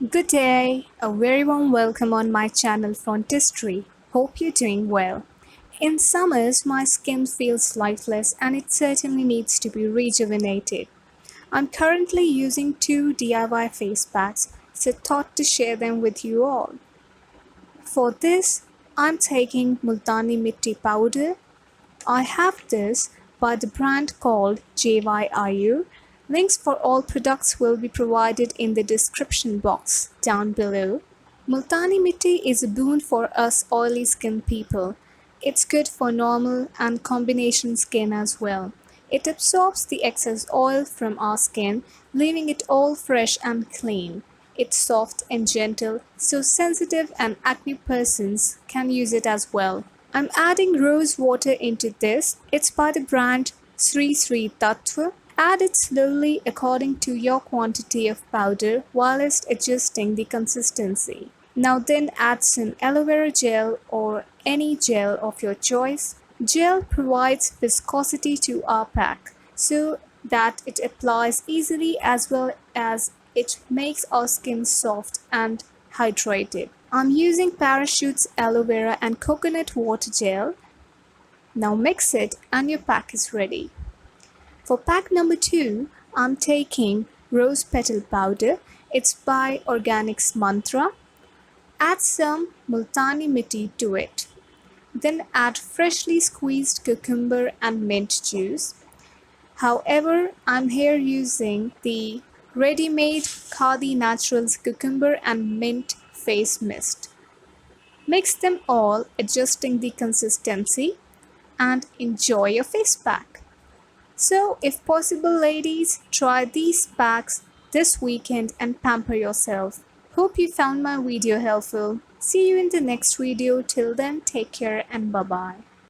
Good day, a very warm welcome on my channel Frontistery. Hope you're doing well. In summers, my skin feels lifeless and it certainly needs to be rejuvenated. I'm currently using two DIY face packs, so thought to share them with you all. For this, I'm taking Multani Mitti powder. I have this by the brand called AYUR. Links for all products will be provided in the description box down below. Multani Mitti is a boon for us oily skin people. It's good for normal and combination skin as well. It absorbs the excess oil from our skin, leaving it all fresh and clean. It's soft and gentle, so sensitive and acne persons can use it as well. I'm adding rose water into this. It's by the brand Sri TATVA. Add it slowly according to your quantity of powder whilst adjusting the consistency. Now then add some aloe vera gel or any gel of your choice. Gel provides viscosity to our pack so that it applies easily as well as it makes our skin soft and hydrated. I'm using Parachute's aloe vera and coconut water gel. Now mix it and your pack is ready. For pack number 2, I'm taking rose petal powder. It's by ORGANIX Mantra. Add some Multani Mitti to it. Then add freshly squeezed cucumber and mint juice. However, I'm here using the ready-made KHADI Naturals Cucumber and Mint face mist. Mix them all, adjusting the consistency, and enjoy your face pack. So, if possible, ladies, try these packs this weekend and pamper yourself. Hope you found my video helpful. See you in the next video. Till then, take care and bye-bye.